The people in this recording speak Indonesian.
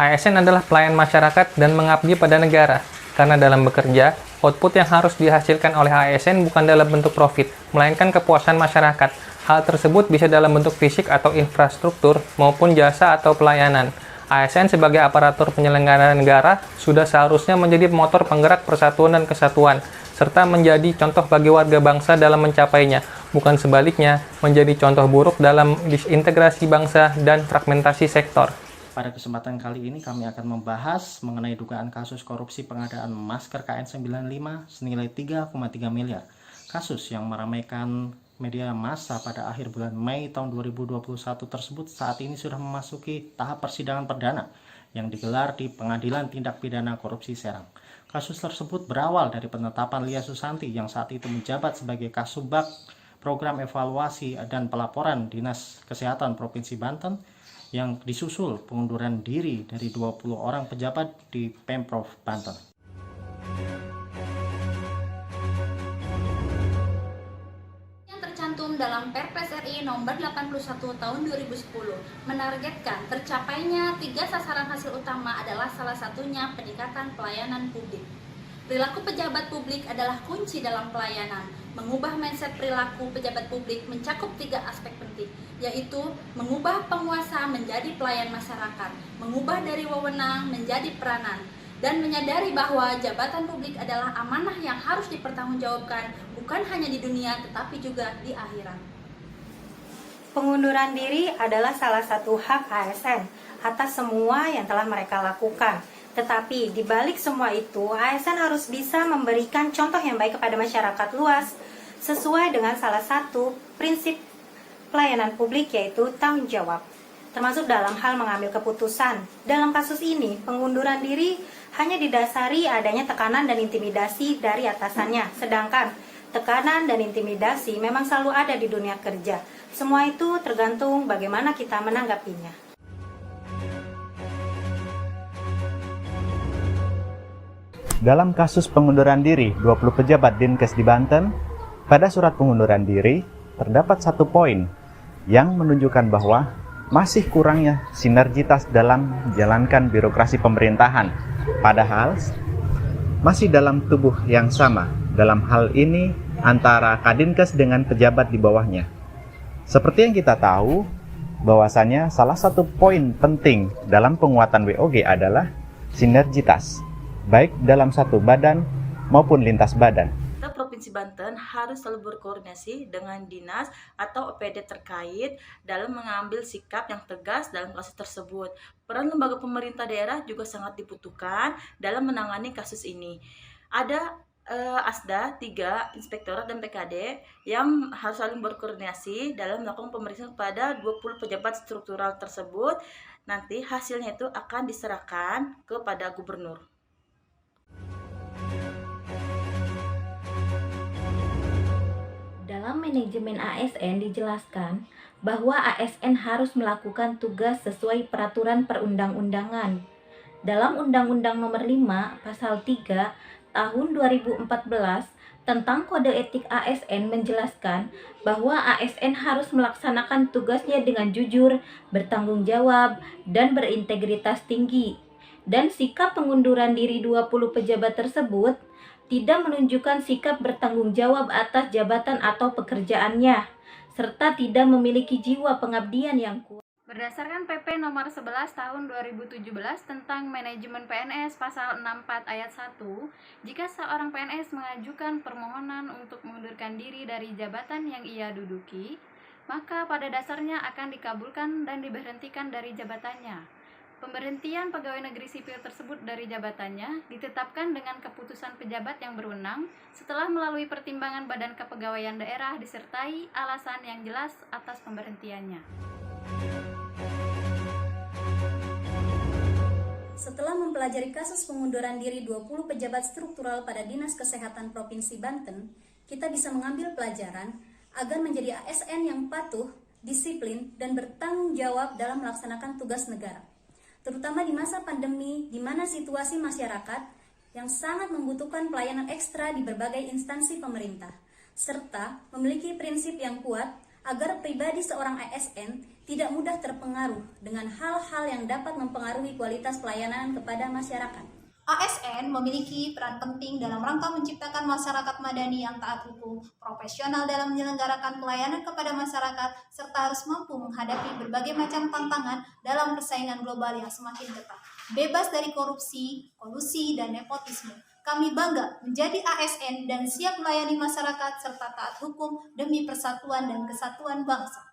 ASN adalah pelayan masyarakat dan mengabdi pada negara. Karena dalam bekerja, output yang harus dihasilkan oleh ASN bukan dalam bentuk profit, melainkan kepuasan masyarakat. Hal tersebut bisa dalam bentuk fisik atau infrastruktur maupun jasa atau pelayanan. ASN sebagai aparatur penyelenggara negara sudah seharusnya menjadi motor penggerak persatuan dan kesatuan, serta menjadi contoh bagi warga bangsa dalam mencapainya, bukan sebaliknya menjadi contoh buruk dalam disintegrasi bangsa dan fragmentasi sektor. Pada kesempatan kali ini kami akan membahas mengenai dugaan kasus korupsi pengadaan masker KN95 senilai 3,3 miliar. Kasus yang meramaikan media massa pada akhir bulan Mei tahun 2021 tersebut saat ini sudah memasuki tahap persidangan perdana yang digelar di Pengadilan Tindak Pidana Korupsi Serang. Kasus tersebut berawal dari penetapan Lia Susanti yang saat itu menjabat sebagai Kasubag Program Evaluasi dan Pelaporan Dinas Kesehatan Provinsi Banten yang disusul pengunduran diri dari 20 orang pejabat di Pemprov Banten. Yang tercantum dalam Perpres RI nomor 81 tahun 2010 menargetkan tercapainya 3 sasaran hasil utama adalah salah satunya peningkatan pelayanan publik. Perilaku pejabat publik adalah kunci dalam pelayanan. Mengubah mindset perilaku pejabat publik mencakup 3 aspek penting, yaitu mengubah penguasa menjadi pelayan masyarakat, mengubah dari wewenang menjadi peranan, dan menyadari bahwa jabatan publik adalah amanah yang harus dipertanggungjawabkan bukan hanya di dunia tetapi juga di akhirat. Pengunduran diri adalah salah satu hak ASN atas semua yang telah mereka lakukan. Tetapi di balik semua itu, ASN harus bisa memberikan contoh yang baik kepada masyarakat luas sesuai dengan salah satu prinsip pelayanan publik, yaitu tanggung jawab, termasuk dalam hal mengambil keputusan. Dalam kasus ini, pengunduran diri hanya didasari adanya tekanan dan intimidasi dari atasannya, sedangkan tekanan dan intimidasi memang selalu ada di dunia kerja. Semua itu tergantung bagaimana kita menanggapinya. Dalam kasus pengunduran diri 20 pejabat Dinkes di Banten, pada surat pengunduran diri terdapat 1 poin yang menunjukkan bahwa masih kurangnya sinergitas dalam menjalankan birokrasi pemerintahan. Padahal masih dalam tubuh yang sama dalam hal ini antara Kadinkes dengan pejabat di bawahnya. Seperti yang kita tahu, bahwasanya salah satu poin penting dalam penguatan WOG adalah sinergitas, baik dalam satu badan maupun lintas badan. Provinsi Banten harus selalu berkoordinasi dengan dinas atau OPD terkait dalam mengambil sikap yang tegas dalam kasus tersebut. Peran lembaga pemerintah daerah juga sangat dibutuhkan dalam menangani kasus ini. Ada ASDA, 3 Inspektorat dan PKD yang harus saling berkoordinasi dalam melakukan pemeriksaan kepada 20 pejabat struktural tersebut. Nanti hasilnya itu akan diserahkan kepada gubernur. Dalam manajemen ASN dijelaskan bahwa ASN harus melakukan tugas sesuai peraturan perundang-undangan. Dalam Undang-Undang Nomor 5 Pasal 3 Tahun 2014 tentang Kode Etik ASN menjelaskan bahwa ASN harus melaksanakan tugasnya dengan jujur, bertanggung jawab, dan berintegritas tinggi. Dan sikap pengunduran diri 20 pejabat tersebut tidak menunjukkan sikap bertanggung jawab atas jabatan atau pekerjaannya, serta tidak memiliki jiwa pengabdian yang kuat. Berdasarkan PP nomor 11 tahun 2017 tentang manajemen PNS pasal 64 ayat 1, jika seorang PNS mengajukan permohonan untuk mengundurkan diri dari jabatan yang ia duduki, maka pada dasarnya akan dikabulkan dan diberhentikan dari jabatannya. Pemberhentian pegawai negeri sipil tersebut dari jabatannya ditetapkan dengan keputusan pejabat yang berwenang setelah melalui pertimbangan Badan Kepegawaian Daerah disertai alasan yang jelas atas pemberhentiannya. Setelah mempelajari kasus pengunduran diri 20 pejabat struktural pada Dinas Kesehatan Provinsi Banten, kita bisa mengambil pelajaran agar menjadi ASN yang patuh, disiplin, dan bertanggung jawab dalam melaksanakan tugas negara. Terutama di masa pandemi, di mana situasi masyarakat yang sangat membutuhkan pelayanan ekstra di berbagai instansi pemerintah, serta memiliki prinsip yang kuat agar pribadi seorang ASN tidak mudah terpengaruh dengan hal-hal yang dapat mempengaruhi kualitas pelayanan kepada masyarakat. ASN memiliki peran penting dalam rangka menciptakan masyarakat madani yang taat hukum, profesional dalam menyelenggarakan pelayanan kepada masyarakat, serta harus mampu menghadapi berbagai macam tantangan dalam persaingan global yang semakin ketat. Bebas dari korupsi, kolusi, dan nepotisme. Kami bangga menjadi ASN dan siap melayani masyarakat serta taat hukum demi persatuan dan kesatuan bangsa.